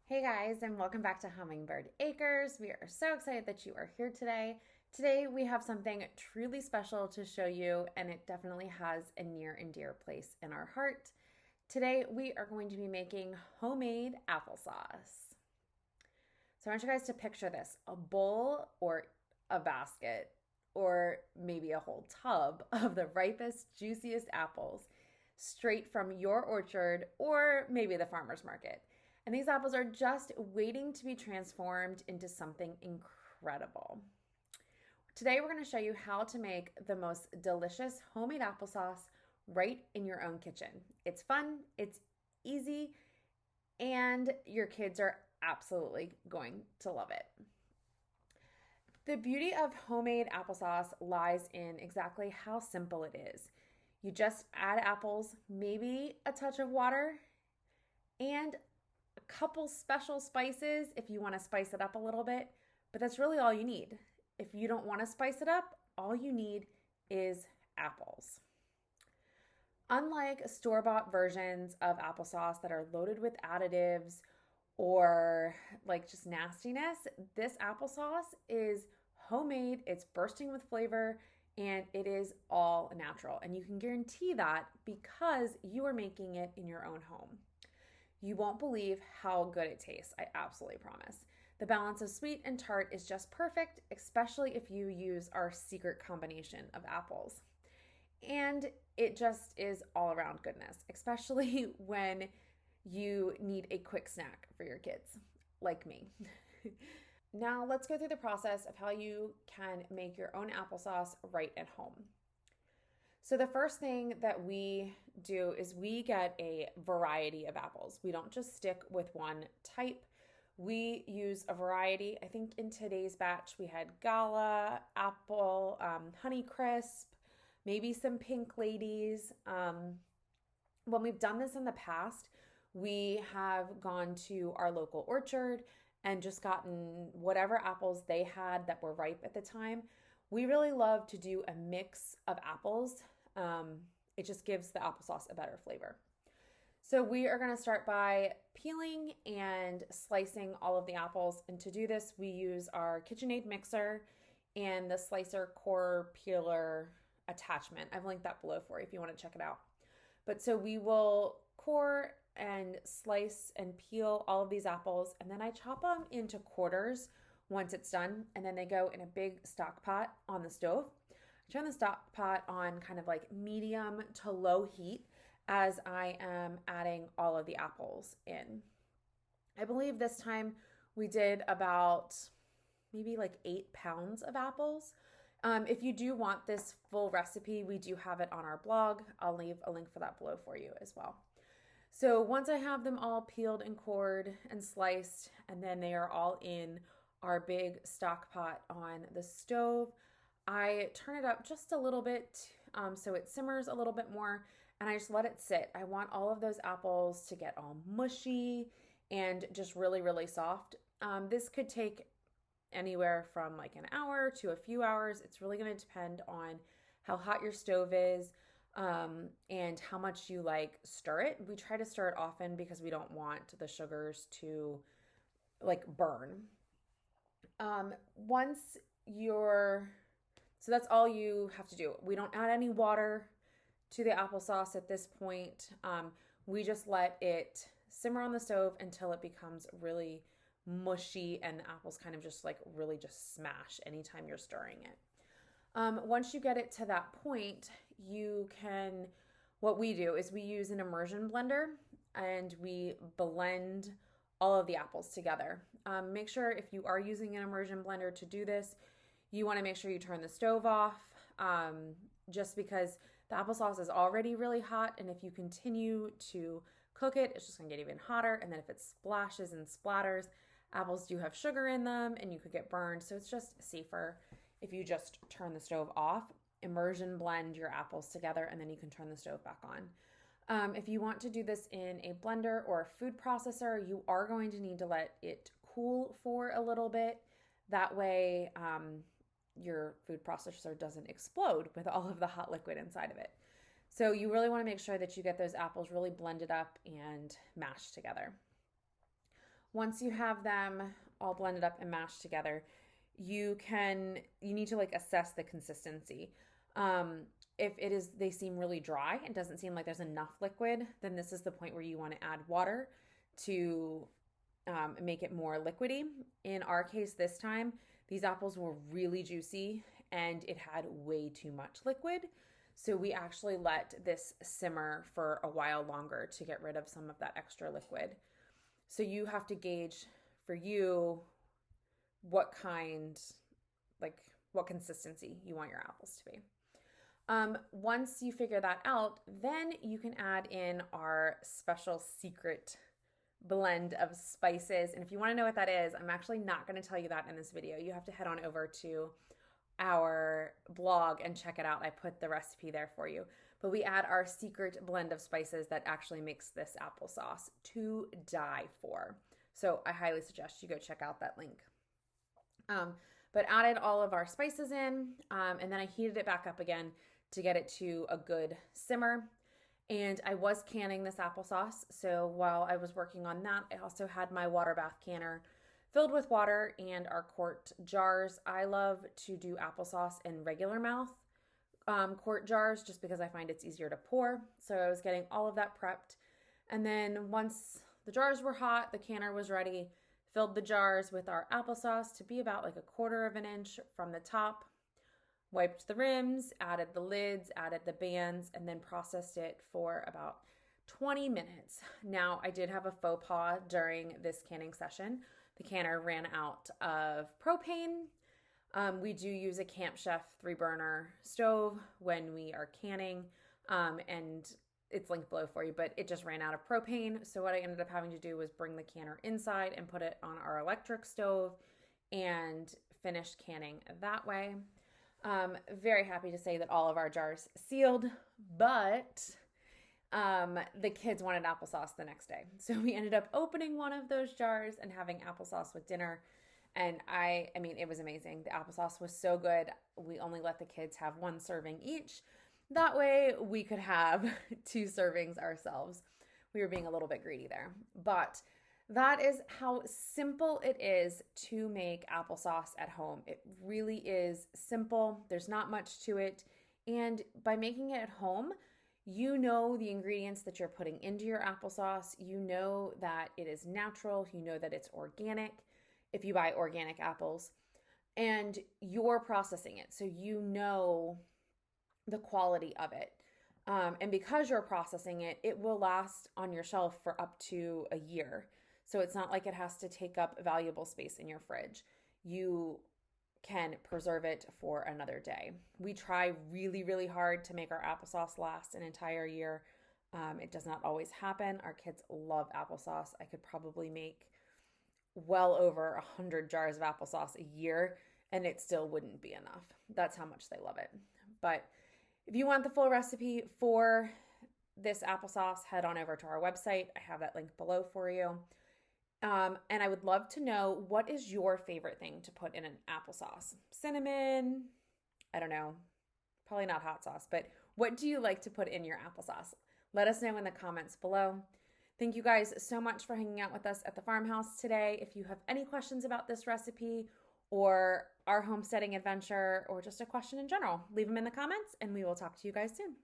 Hey guys, and welcome back to Hummingbird Acres. We are so excited that you are here today. Today we have something truly special to show you, and it definitely has a near and dear place in our heart. Today we are going to be making homemade applesauce. So I want you guys to picture this, a bowl or a basket, or maybe a whole tub of the ripest, juiciest apples straight from your orchard or maybe the farmer's market. And these apples are just waiting to be transformed into something incredible. Today, we're going to show you how to make the most delicious homemade applesauce right in your own kitchen. It's fun, it's easy, and your kids are absolutely going to love it. The beauty of homemade applesauce lies in exactly how simple it is. You just add apples, maybe a touch of water, and a couple special spices if you want to spice it up a little bit, but that's really all you need. If you don't want to spice it up, all you need is apples. Unlike store-bought versions of applesauce that are loaded with additives or like just nastiness, this applesauce is homemade, it's bursting with flavor, and it is all natural. And you can guarantee that because you are making it in your own home. You won't believe how good it tastes, I absolutely promise. The balance of sweet and tart is just perfect, especially if you use our secret combination of apples. And it just is all around goodness, especially when you need a quick snack for your kids, like me. Now, let's go through the process of how you can make your own applesauce right at home. So, the first thing that we do is we get a variety of apples. We don't just stick with one type. We use a variety. I think in today's batch, we had Gala, apple, Honeycrisp, maybe some pink ladies. When we've done this in the past, we have gone to our local orchard and just gotten whatever apples they had that were ripe at the time. We really love to do a mix of apples. It just gives the applesauce a better flavor. So we are going to start by peeling and slicing all of the apples. And to do this, we use our KitchenAid mixer and the slicer core peeler attachment. I've linked that below for you if you want to check it out. But so we will core and slice and peel all of these apples, and then I chop them into quarters once it's done, and then they go in a big stock pot on the stove. I turn the stock pot on kind of like medium to low heat as I am adding all of the apples in. I believe this time we did about maybe like 8 pounds of apples. If you do want this full recipe, we do have it on our blog. I'll leave a link for that below for you as well. So once I have them all peeled and cored and sliced, and then they are all in our big stock pot on the stove, I turn it up just a little bit so it simmers a little bit more, and I just let it sit. I want all of those apples to get all mushy and just really, really soft. This could take anywhere from like an hour to a few hours. It's really going to depend on how hot your stove is and how much you like stir it. We try to stir it often because we don't want the sugars to like burn. Once you're, so that's all you have to do. We don't add any water to the applesauce at this point. We just let it simmer on the stove until it becomes really mushy and the apples kind of just like really just smash anytime you're stirring it. Once you get it to that point, you can, what we do is we use an immersion blender and we blend all of the apples together. Make sure if you are using an immersion blender to do this, you want to make sure you turn the stove off just because the applesauce is already really hot, and if you continue to cook it, it's just going to get even hotter, and then if it splashes and splatters, apples do have sugar in them and you could get burned, so it's just safer if you just turn the stove off, immersion blend your apples together, and then you can turn the stove back on. If you want to do this in a blender or a food processor, you are going to need to let it cool for a little bit. That way, your food processor doesn't explode with all of the hot liquid inside of it. So you really want to make sure that you get those apples really blended up and mashed together. Once you have them all blended up and mashed together, you need to like assess the consistency. If they seem really dry and doesn't seem like there's enough liquid, then this is the point where you want to add water to make it more liquidy. In our case this time, these apples were really juicy and it had way too much liquid. So we actually let this simmer for a while longer to get rid of some of that extra liquid. So you have to gauge for you what consistency you want your apples to be. Once you figure that out, then you can add in our special secret blend of spices. And if you want to know what that is, I'm actually not going to tell you that in this video. You have to head on over to our blog and check it out. I put the recipe there for you. But we add our secret blend of spices that actually makes this applesauce to die for. So I highly suggest you go check out that link. But added all of our spices in, and then I heated it back up again to get it to a good simmer. And I was canning this applesauce. So while I was working on that, I also had my water bath canner filled with water and our quart jars. I love to do applesauce in regular mouth quart jars just because I find it's easier to pour. So I was getting all of that prepped. And then once the jars were hot, the canner was ready, filled the jars with our applesauce to be about like 1/4 of an inch from the top, wiped the rims, added the lids, added the bands, and then processed it for about 20 minutes. Now, I did have a faux pas during this canning session. The canner ran out of propane. We do use a Camp Chef 3-burner stove when we are canning, and it's linked below for you, but it just ran out of propane. So what I ended up having to do was bring the canner inside and put it on our electric stove and finish canning that way. Very happy to say that all of our jars sealed, but the kids wanted applesauce the next day. So we ended up opening one of those jars and having applesauce with dinner. And I mean, it was amazing. The applesauce was so good. We only let the kids have 1 serving each. That way we could have 2 servings ourselves. We were being a little bit greedy there. But that is how simple it is to make applesauce at home. It really is simple. There's not much to it. And by making it at home, you know the ingredients that you're putting into your applesauce. You know that it is natural. You know that it's organic if you buy organic apples. And you're processing it. So you know the quality of it. And because you're processing it, it will last on your shelf for up to a year. So it's not like it has to take up valuable space in your fridge. You can preserve it for another day. We try really, really hard to make our applesauce last an entire year. It does not always happen. Our kids love applesauce. I could probably make well over 100 jars of applesauce a year, and it still wouldn't be enough. That's how much they love it. But if you want the full recipe for this applesauce, head on over to our website. I have that link below for you. And I would love to know, what is your favorite thing to put in an applesauce? Cinnamon? I don't know. Probably not hot sauce, but what do you like to put in your applesauce? Let us know in the comments below. Thank you guys so much for hanging out with us at the farmhouse today. If you have any questions about this recipe or our homesteading adventure or just a question in general, leave them in the comments and we will talk to you guys soon.